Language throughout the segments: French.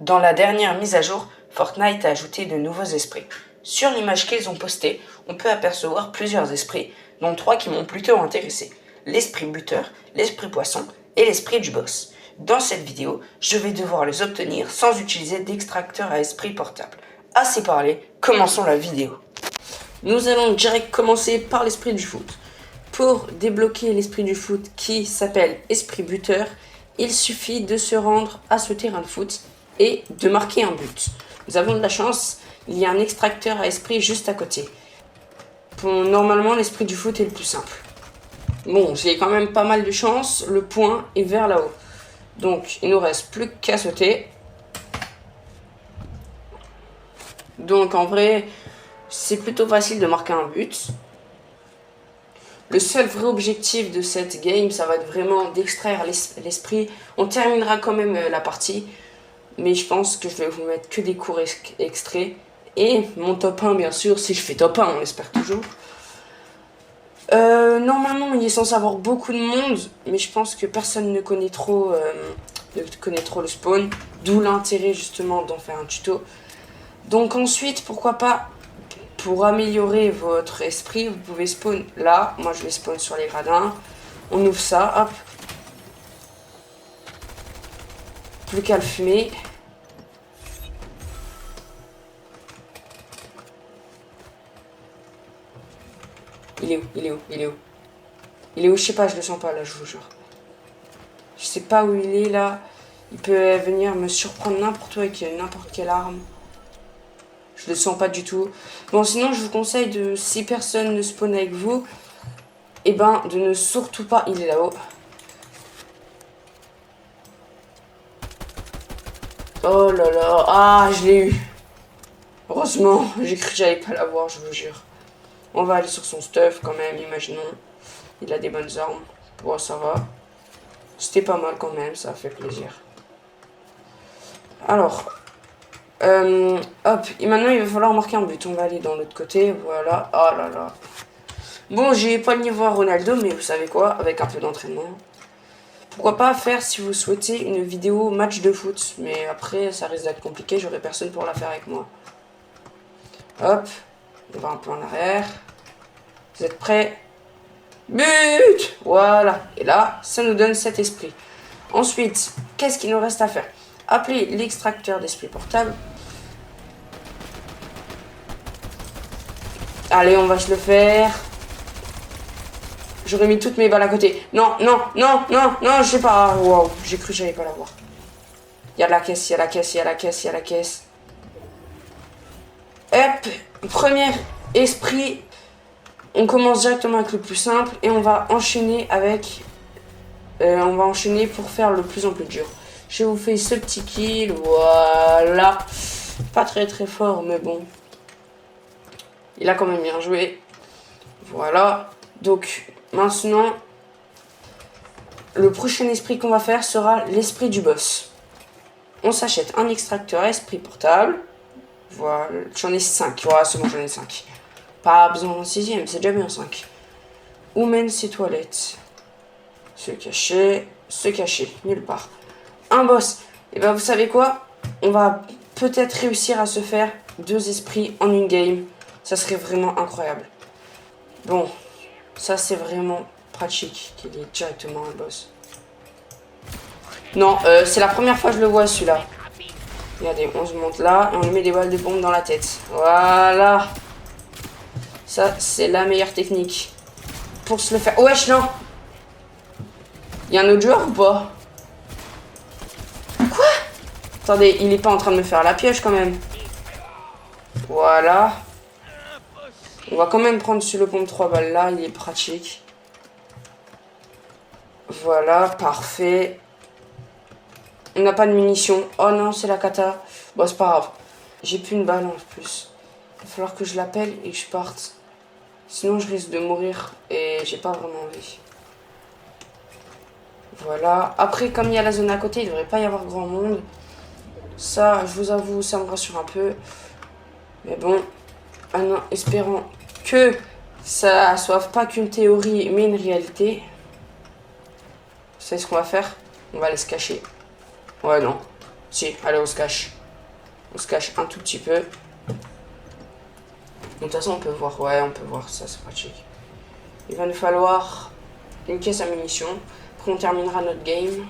Dans la dernière mise à jour, Fortnite a ajouté de nouveaux esprits. Sur l'image qu'ils ont postée, on peut apercevoir plusieurs esprits, dont 3 qui m'ont plutôt intéressé. L'esprit buteur, l'esprit poisson et l'esprit du boss. Dans cette vidéo, je vais devoir les obtenir sans utiliser d'extracteur à esprit portable. Assez parlé, commençons la vidéo. Nous allons direct commencer par l'esprit du foot. Pour débloquer l'esprit du foot qui s'appelle esprit buteur, il suffit de se rendre à ce terrain de foot et de marquer un but. Nous avons de la chance, il y a un extracteur à esprit juste à côté. Normalement, l'esprit du foot est le plus simple. Bon, j'ai quand même pas mal de chance, le point est vers là-haut. Donc, il nous reste plus qu'à sauter. Donc, en vrai, c'est plutôt facile de marquer un but. Le seul vrai objectif de cette game, ça va être vraiment d'extraire l'esprit. On terminera quand même la partie. Mais je pense que je vais vous mettre que des courts extraits. Et mon top 1, bien sûr, si je fais top 1, on l'espère toujours. Normalement, il est censé avoir beaucoup de monde. Mais je pense que personne ne connaît trop le spawn. D'où l'intérêt justement d'en faire un tuto. Donc ensuite, pourquoi pas, pour améliorer votre esprit, vous pouvez spawn là. Moi, je vais spawn sur les gradins. On ouvre ça, hop. Plus qu'à le fumer. Il est où? Il est où? Il est où? Il est où? Je sais pas, je le sens pas là, je vous jure. Je sais pas où il est là. Il peut venir me surprendre n'importe où avec n'importe quelle arme. Je le sens pas du tout. Bon, sinon, je vous conseille de, si personne ne spawn avec vous, et ben, de ne surtout pas. Il est là-haut. Oh là là. Ah, je l'ai eu. Heureusement, j'ai cru que j'allais pas l'avoir, je vous jure. On va aller sur son stuff quand même, imaginons. Il a des bonnes armes. Bon, ça va. C'était pas mal quand même, ça fait plaisir. Alors, hop, et maintenant il va falloir marquer un but. On va aller dans l'autre côté, voilà. Oh là là. Bon, j'ai pas le niveau à Ronaldo, mais vous savez quoi, avec un peu d'entraînement. Pourquoi pas faire, si vous souhaitez, une vidéo match de foot. Mais après, ça risque d'être compliqué, j'aurai personne pour la faire avec moi. Hop, on va un peu en arrière. Vous êtes prêts? But! Voilà. Et là, ça nous donne cet esprit. Ensuite, qu'est-ce qu'il nous reste à faire? Appeler l'extracteur d'esprit portable. Allez, on va se le faire. J'aurais mis toutes mes balles à côté. Non, non, non, non, non, je sais pas. Wow, j'ai cru que j'allais pas l'avoir. Il y a la caisse, il y a la caisse, il y a la caisse, il y a la caisse. Hop, premier esprit. On commence directement avec le plus simple et on va enchaîner avec... on va enchaîner pour faire le plus en plus dur. Je vous fais ce petit kill, voilà. Pas très très fort, mais bon. Il a quand même bien joué. Voilà. Donc, maintenant, le prochain esprit qu'on va faire sera l'esprit du boss. On s'achète un extracteur esprit portable. Voilà, j'en ai 5. Voilà, c'est bon, j'en ai 5. Pas besoin d'un 6ème, c'est déjà bien 5. Où mènent ces toilettes? Se cacher, nulle part. Un boss. Et ben vous savez quoi? On va peut-être réussir à se faire 2 esprits en une game. Ça serait vraiment incroyable. Bon, ça c'est vraiment pratique qu'il y ait directement un boss. Non, c'est la première fois que je le vois celui-là. Regardez, on se monte là et on lui met des balles de bombe dans la tête. Voilà. Ça, c'est la meilleure technique. Pour se le faire... Wesh, non! Il y a un autre joueur ou pas? Quoi? Attendez, il est pas en train de me faire la pioche quand même. Voilà. On va quand même prendre sur le pompe 3 balles là, il est pratique. Voilà, parfait. On n'a pas de munitions. Oh non, c'est la cata. Bon, c'est pas grave. J'ai plus une balle en plus. Il va falloir que je l'appelle et que je parte. Sinon, je risque de mourir et j'ai pas vraiment envie. Voilà. Après, comme il y a la zone à côté, il ne devrait pas y avoir grand monde. Ça, je vous avoue, ça me rassure un peu. Mais bon, espérons que ça soit pas qu'une théorie, mais une réalité. Vous savez ce qu'on va faire? On va aller se cacher. Ouais, non. Si, allez, on se cache. On se cache un tout petit peu. De toute façon, on peut voir. Ouais, on peut voir. Ça, c'est pratique. Il va nous falloir une caisse à munitions. Après, on terminera notre game.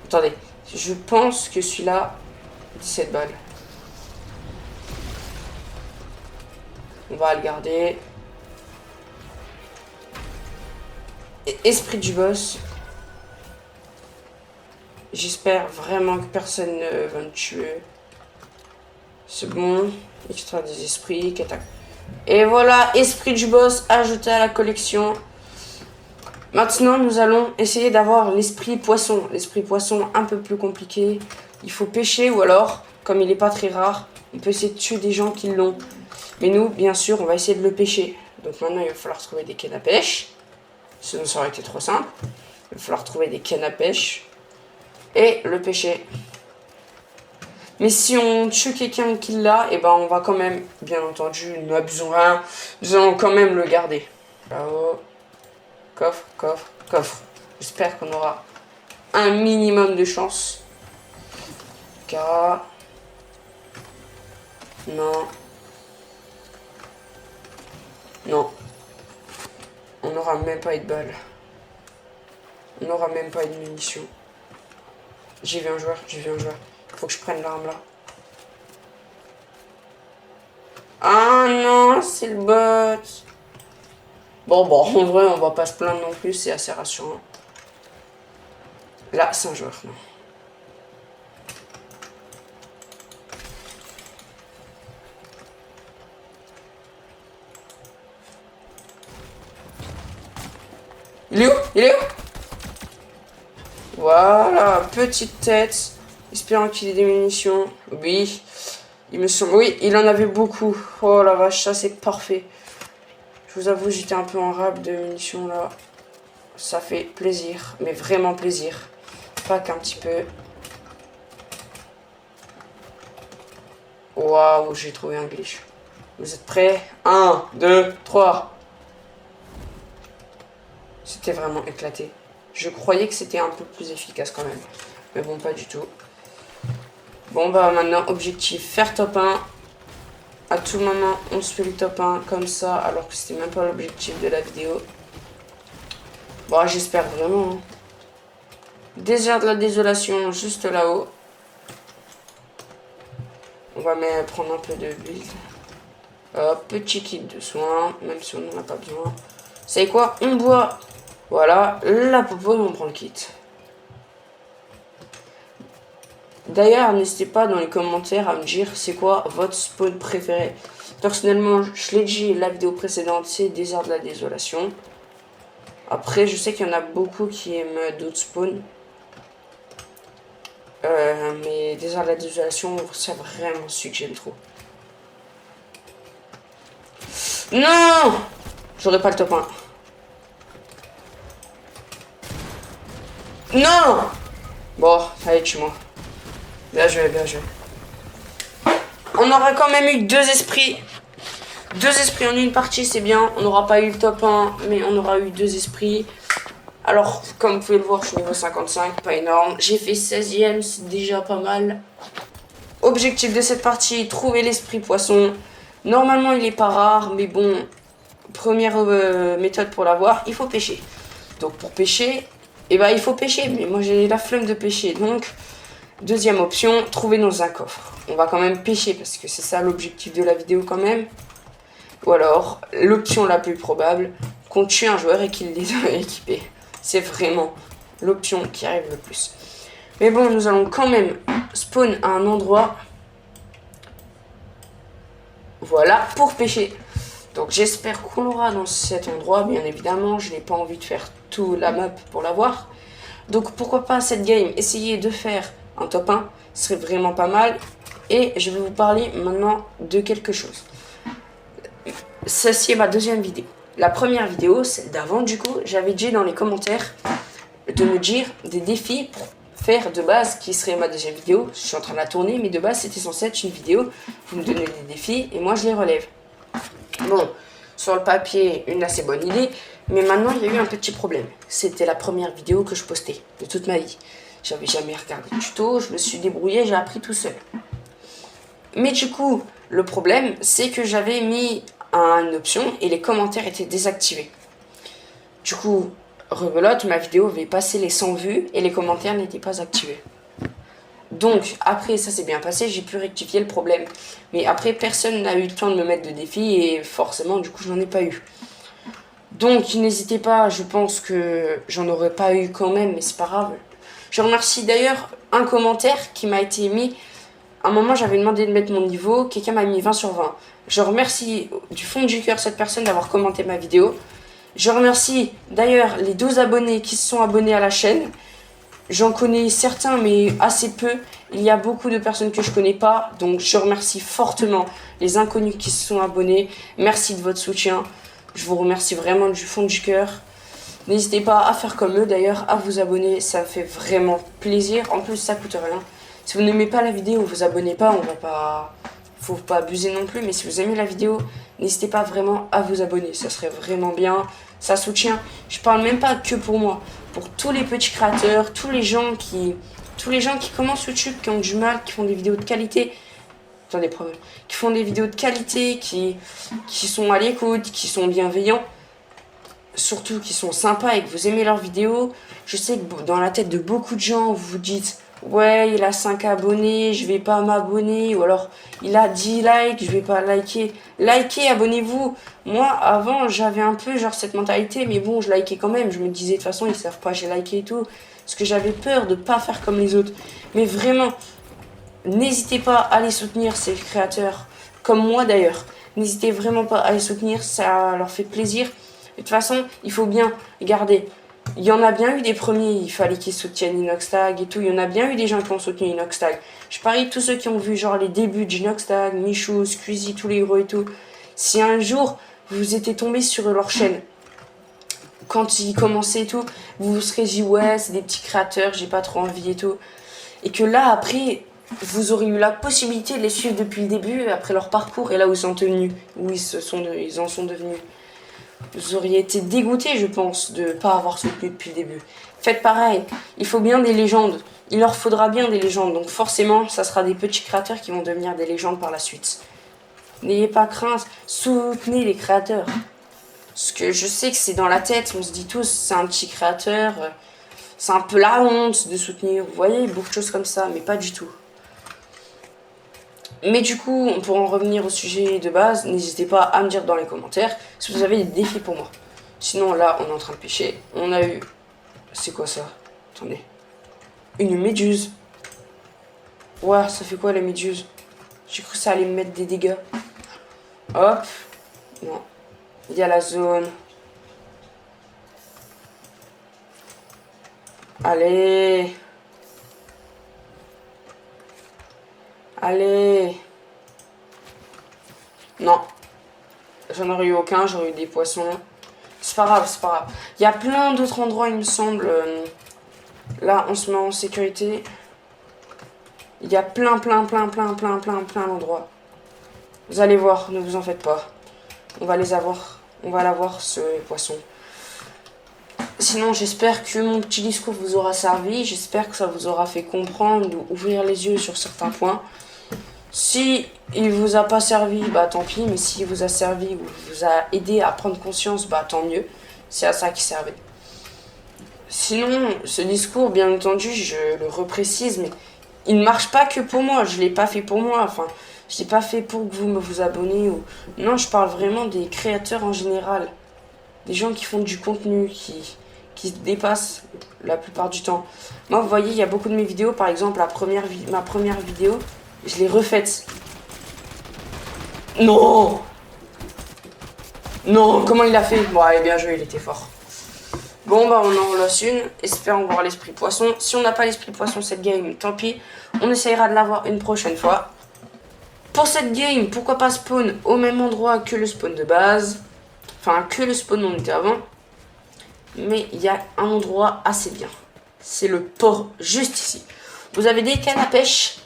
Attendez. Je pense que celui-là, 17 balles. On va le garder. Esprit du boss. J'espère vraiment que personne ne va me tuer. C'est bon. Extrait des esprits. Et voilà, esprit du boss ajouté à la collection. Maintenant, nous allons essayer d'avoir l'esprit poisson. L'esprit poisson, un peu plus compliqué. Il faut pêcher ou alors, comme il n'est pas très rare, on peut essayer de tuer des gens qui l'ont. Mais nous, bien sûr, on va essayer de le pêcher. Donc maintenant, il va falloir trouver des cannes à pêche. Sinon, ça aurait été trop simple. Il va falloir trouver des cannes à pêche et le pêcher. Mais si on tue quelqu'un qui l'a, et ben on va quand même, bien entendu, nous allons quand même le garder. Là-haut. Coffre, coffre, coffre. J'espère qu'on aura un minimum de chance. Cara. Non. Non. On n'aura même pas eu de balles. On n'aura même pas eu de munitions. J'ai vu un joueur, j'ai vu un joueur. Faut que je prenne l'arme là. Ah non, c'est le bot. Bon, en vrai, on va pas se plaindre non plus, c'est assez rassurant. Là, c'est un joueur, non. Il est où? Il est où? Voilà, petite tête. Espérant qu'il ait des munitions. Oui, il me semble. Oui, il en avait beaucoup. Oh la vache, ça c'est parfait. Je vous avoue, j'étais un peu en rab de munitions là. Ça fait plaisir, mais vraiment plaisir. Pas qu'un petit peu. Waouh, j'ai trouvé un glitch. Vous êtes prêts? 1, 2, 3. C'était vraiment éclaté. Je croyais que c'était un peu plus efficace quand même. Mais bon, pas du tout. Bon, bah maintenant, objectif, faire top 1. À tout moment, on se fait le top 1 comme ça, alors que c'était même pas l'objectif de la vidéo. Bon, j'espère vraiment. Hein. Désert de la désolation, juste là-haut. On va prendre un peu de build. Petit kit de soins, même si on n'en a pas besoin. Vous savez quoi? On boit. Voilà, la popo et on prend le kit. D'ailleurs, n'hésitez pas dans les commentaires à me dire c'est quoi votre spawn préféré. Personnellement, je l'ai dit, la vidéo précédente, c'est Désert de la désolation. Après, je sais qu'il y en a beaucoup qui aiment d'autres spawns. Mais Désert de la désolation, c'est vraiment celui que j'aime trop. Non! J'aurais pas le top 1. Non! Bon, allez, tue-moi. Bien joué, bien joué. On aura quand même eu 2 esprits. 2 esprits en une partie, c'est bien. On n'aura pas eu le top 1, mais on aura eu 2 esprits. Alors, comme vous pouvez le voir, je suis niveau 55, pas énorme. J'ai fait 16ème, c'est déjà pas mal. Objectif de cette partie, trouver l'esprit poisson. Normalement, il est pas rare, mais bon, première méthode pour l'avoir, il faut pêcher. Donc pour pêcher, eh ben, il faut pêcher, mais moi j'ai la flemme de pêcher. Donc, deuxième option, trouver dans un coffre. On va quand même pêcher parce que c'est ça l'objectif de la vidéo quand même. Ou alors, l'option la plus probable, qu'on tue un joueur et qu'il l'ait équipé. C'est vraiment l'option qui arrive le plus. Mais bon, nous allons quand même spawn à un endroit. Voilà, pour pêcher. Donc j'espère qu'on l'aura dans cet endroit, bien évidemment. Je n'ai pas envie de faire tout la map pour l'avoir. Donc pourquoi pas cette game, essayer de faire un top 1, ce serait vraiment pas mal. Et je vais vous parler maintenant de quelque chose. Ceci est ma deuxième vidéo. La première vidéo, celle d'avant du coup, j'avais dit dans les commentaires de me dire des défis pour faire de base, qui serait ma deuxième vidéo. Je suis en train de la tourner, mais de base c'était censé être une vidéo. Vous me donnez des défis et moi je les relève. Bon, sur le papier une assez bonne idée. Mais maintenant, il y a eu un petit problème. C'était la première vidéo que je postais de toute ma vie. J'avais jamais regardé de tuto, je me suis débrouillé, j'ai appris tout seul. Mais du coup, le problème, c'est que j'avais mis une option et les commentaires étaient désactivés. Du coup, rebelote, ma vidéo avait passé les 100 vues et les commentaires n'étaient pas activés. Donc, après, ça s'est bien passé, j'ai pu rectifier le problème. Mais après, personne n'a eu le temps de me mettre de défi et forcément, du coup, je n'en ai pas eu. Donc, n'hésitez pas, je pense que j'en aurais pas eu quand même, mais c'est pas grave. Je remercie d'ailleurs un commentaire qui m'a été mis. À un moment, j'avais demandé de mettre mon niveau, quelqu'un m'a mis 20 sur 20. Je remercie du fond du cœur cette personne d'avoir commenté ma vidéo. Je remercie d'ailleurs les 12 abonnés qui se sont abonnés à la chaîne. J'en connais certains, mais assez peu. Il y a beaucoup de personnes que je connais pas. Donc, je remercie fortement les inconnus qui se sont abonnés. Merci de votre soutien. Je vous remercie vraiment du fond du cœur. N'hésitez pas à faire comme eux, d'ailleurs, à vous abonner. Ça fait vraiment plaisir. En plus, ça coûte rien. Si vous n'aimez pas la vidéo, vous abonnez pas. Faut pas abuser non plus. Mais si vous aimez la vidéo, n'hésitez pas vraiment à vous abonner. Ça serait vraiment bien. Ça soutient. Je parle même pas que pour moi. Pour tous les petits créateurs, tous les gens qui commencent YouTube, qui ont du mal, qui font des vidéos de qualité. Attendez, problème. Qui font des vidéos de qualité, qui sont à l'écoute, qui sont bienveillants. Surtout qui sont sympas et que vous aimez leurs vidéos. Je sais que dans la tête de beaucoup de gens, vous vous dites ouais, il a 5 abonnés, je vais pas m'abonner. Ou alors, il a 10 likes, je vais pas liker. Likez, abonnez-vous. Moi, avant, j'avais un peu genre cette mentalité, mais bon, je likais quand même. Je me disais, de toute façon, ils savent pas, j'ai liké et tout. Parce que j'avais peur de pas faire comme les autres. Mais vraiment, n'hésitez pas à les soutenir, ces créateurs. Comme moi d'ailleurs. N'hésitez vraiment pas à les soutenir, ça leur fait plaisir. De toute façon, il faut bien garder. Il y en a bien eu des premiers, il fallait qu'ils soutiennent Inoxtag et tout. Il y en a bien eu des gens qui ont soutenu Inoxtag. Je parie tous ceux qui ont vu genre les débuts d'Inoxtag, Michou, Squeezie, tous les héros et tout. Si un jour vous étiez tombé sur leur chaîne, quand ils commençaient et tout, vous vous serez dit ouais, c'est des petits créateurs, j'ai pas trop envie et tout. Et que là, après, vous aurez eu la possibilité de les suivre depuis le début, après leur parcours et là où ils sont tenus, où ils en sont devenus. Vous auriez été dégoûté, je pense, de ne pas avoir soutenu depuis le début. Faites pareil, il faut bien des légendes. Il leur faudra bien des légendes, donc forcément, ça sera des petits créateurs qui vont devenir des légendes par la suite. N'ayez pas crainte, soutenez les créateurs. Parce que je sais que c'est dans la tête, on se dit tous, c'est un petit créateur, c'est un peu la honte de soutenir. Vous voyez, beaucoup de choses comme ça, mais pas du tout. Mais du coup, pour en revenir au sujet de base, n'hésitez pas à me dire dans les commentaires si vous avez des défis pour moi. Sinon, là, on est en train de pêcher. On a eu... C'est quoi ça? Attendez. Une méduse. Ouais, ça fait quoi la méduse? J'ai cru que ça allait me mettre des dégâts. Hop. Non. Il y a la zone. Allez. Allez. Non. J'en aurais eu aucun, j'aurais eu des poissons. C'est pas grave, c'est pas grave. Il y a plein d'autres endroits, il me semble. Là, on se met en sécurité. Il y a plein d'endroits. Vous allez voir, ne vous en faites pas. On va les avoir. On va l'avoir, ce poisson. Sinon, j'espère que mon petit discours vous aura servi. J'espère que ça vous aura fait comprendre ou ouvrir les yeux sur certains points. Si il vous a pas servi, bah tant pis. Mais s'il vous a servi ou vous a aidé à prendre conscience, bah tant mieux. C'est à ça qu'il servait. Sinon, ce discours, bien entendu, je le reprécise, mais il ne marche pas que pour moi. Je l'ai pas fait pour moi. Enfin, je l'ai pas fait pour que vous abonnez ou... Non, je parle vraiment des créateurs en général. Des gens qui font du contenu, qui se dépassent la plupart du temps. Moi, vous voyez, il y a beaucoup de mes vidéos, par exemple, ma première vidéo, je l'ai refaite. Non! Non, comment il a fait? Bon, allez, bien joué, il était fort. Bon, bah, on en relance une. Espérons voir l'esprit poisson. Si on n'a pas l'esprit poisson cette game, tant pis. On essayera de l'avoir une prochaine fois. Pour cette game, pourquoi pas spawn au même endroit que le spawn de base. Enfin, que le spawn où on était avant. Mais il y a un endroit assez bien. C'est le port juste ici. Vous avez des cannes à pêche.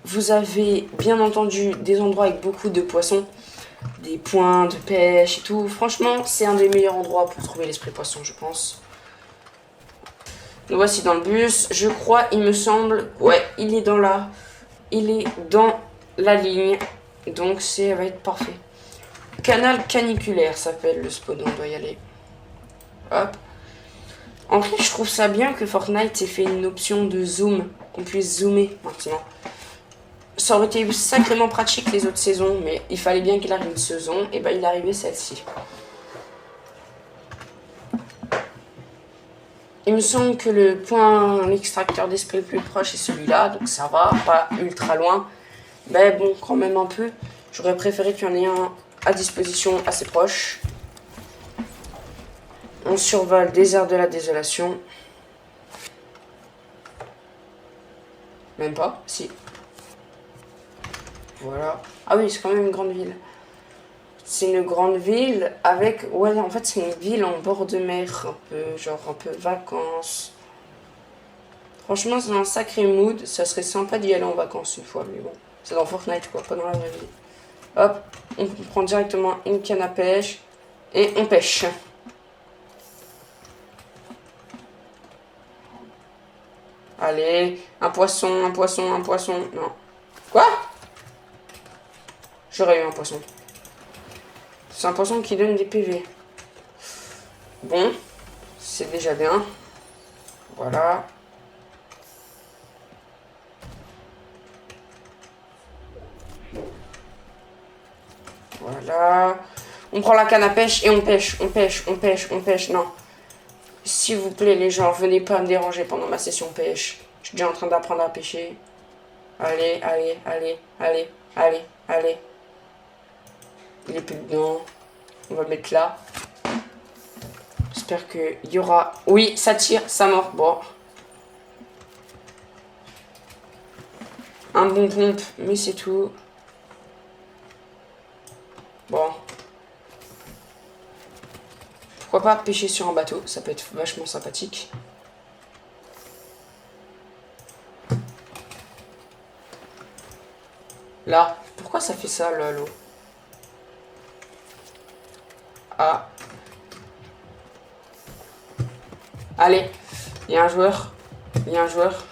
Vous avez bien entendu des endroits avec beaucoup de poissons. des points de pêche et tout. Franchement, c'est un des meilleurs endroits pour trouver l'esprit poisson, je pense. Nous voici dans le bus. Je crois, il me semble... Ouais, il est dans la... Il est dans la ligne. Donc, ça va être parfait. Canal caniculaire s'appelle le spawn. On doit y aller. Hop. En fait, je trouve ça bien que Fortnite ait fait une option de zoom. Qu'on puisse zoomer maintenant. Ça aurait été sacrément pratique les autres saisons. Mais il fallait bien qu'il arrive une saison. Et ben, il est arrivé celle-ci. Il me semble que le point extracteur d'esprit le plus proche est celui-là, donc ça va, pas ultra loin. Mais bon, quand même un peu. J'aurais préféré qu'il y en ait un à disposition assez proche. On survole désert de la désolation. Même pas, si. Voilà. Ah oui, c'est quand même une grande ville. C'est une grande ville avec... Ouais, en fait, c'est une ville en bord de mer, un peu, genre un peu vacances. Franchement, c'est un sacré mood. Ça serait sympa d'y aller en vacances une fois, mais bon. C'est dans Fortnite, quoi, pas dans la vraie vie. Hop, on prend directement une canne à pêche et on pêche. Allez, un poisson, un poisson, un poisson. Non. Quoi? J'aurais eu un poisson. C'est un poisson qui donne des PV. Bon, c'est déjà bien. Voilà. Voilà. On prend la canne à pêche et on pêche, on pêche, on pêche, on pêche. Non. S'il vous plaît, les gens, venez pas me déranger pendant ma session pêche. Je suis déjà en train d'apprendre à pêcher. Allez, allez, allez, allez, allez, allez. Il est plus dedans. On va le mettre là. J'espère qu'il y aura... Oui, ça tire, ça mord. Bon. Un bon pompe, mais c'est tout. Bon. Pourquoi pas pêcher sur un bateau? Ça peut être vachement sympathique. Là. Pourquoi ça fait ça, là, l'eau? Ah. Allez. Il y a un joueur. Il y a un joueur.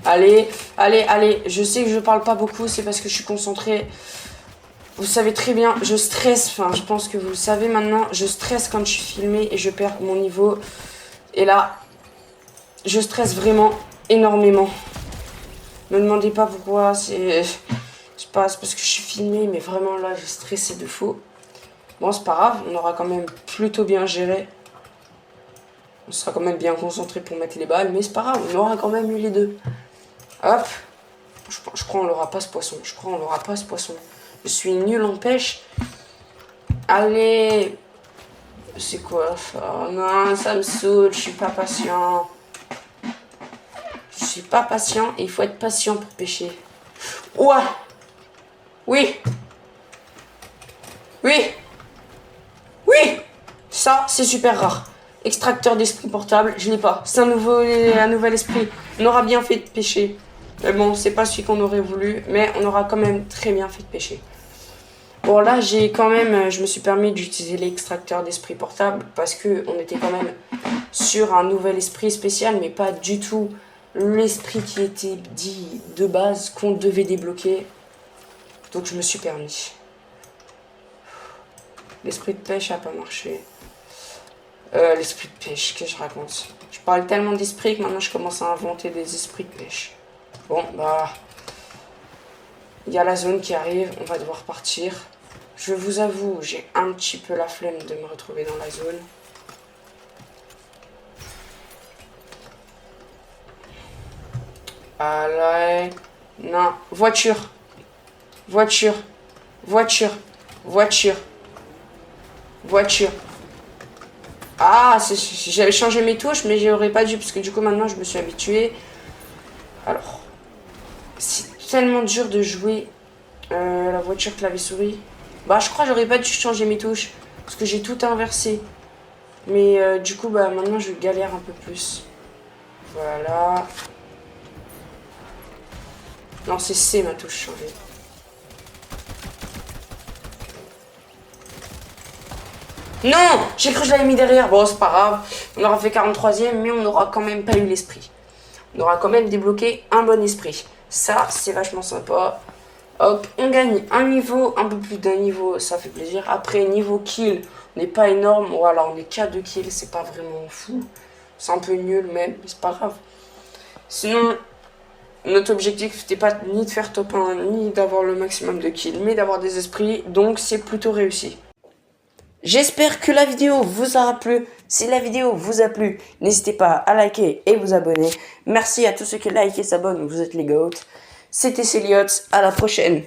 Allez, allez, allez. Je sais que je parle pas beaucoup, c'est parce que je suis concentrée. Vous savez très bien, je stresse. Enfin, je pense que vous le savez maintenant. Je stresse quand je suis filmée et je perds mon niveau. Et là, je stresse vraiment énormément. Me demandez pas pourquoi. C'est pas parce que je suis filmée, mais vraiment là, j'ai stressé de fou. Bon, c'est pas grave. On aura quand même plutôt bien géré. On sera quand même bien concentré pour mettre les balles, mais c'est pas grave. On aura quand même eu les deux. Hop. Je crois qu'on l'aura pas ce poisson. Je crois qu'on l'aura pas ce poisson. Je suis nul en pêche. Allez. C'est quoi ça? Non, ça me saoule. Je suis pas patient. Je suis pas patient et il faut être patient pour pêcher. Ouah. Oui. Oui. Oui. Ça, c'est super rare. Extracteur d'esprit portable, je l'ai pas. C'est un nouvel esprit. On aura bien fait de pêcher. Mais bon, c'est pas celui qu'on aurait voulu, mais on aura quand même très bien fait de pêcher. Bon, là, je me suis permis d'utiliser l'extracteur d'esprit portable parce que on était quand même sur un nouvel esprit spécial, mais pas du tout l'esprit qui était dit de base qu'on devait débloquer. Donc, je me suis permis. L'esprit de pêche a pas marché. L'esprit de pêche, qu'est-ce que je raconte? Je parle tellement d'esprit que maintenant je commence à inventer des esprits de pêche. Bon, bah... Il y a la zone qui arrive, on va devoir partir. Je vous avoue, j'ai un petit peu la flemme de me retrouver dans la zone. Allez... Non, voiture. Voiture. Voiture. Voiture. Voiture. Ah, j'avais changé mes touches, mais j'aurais pas dû, parce que du coup, maintenant, je me suis habituée. Alors, c'est tellement dur de jouer la voiture clavier-souris. Bah, je crois que j'aurais pas dû changer mes touches. Parce que j'ai tout inversé. Mais du coup, bah, maintenant, je galère un peu plus. Voilà. Non, c'est C ma touche changée. Non! J'ai cru que je l'avais mis derrière. Bon, c'est pas grave. On aura fait 43e, mais on n'aura quand même pas eu l'esprit. On aura quand même débloqué un bon esprit. Ça, c'est vachement sympa. Hop, on gagne un niveau, un peu plus d'un niveau, ça fait plaisir. Après, niveau kill, on n'est pas énorme. Voilà, on est qu'à 2 kills, c'est pas vraiment fou. C'est un peu nul même, mais c'est pas grave. Sinon, notre objectif n'était pas ni de faire top 1, ni d'avoir le maximum de kills, mais d'avoir des esprits. Donc, c'est plutôt réussi. J'espère que la vidéo vous aura plu. Si la vidéo vous a plu, n'hésitez pas à liker et vous abonner. Merci à tous ceux qui likent et s'abonnent, vous êtes les GOAT. C'était Céliotte, à la prochaine.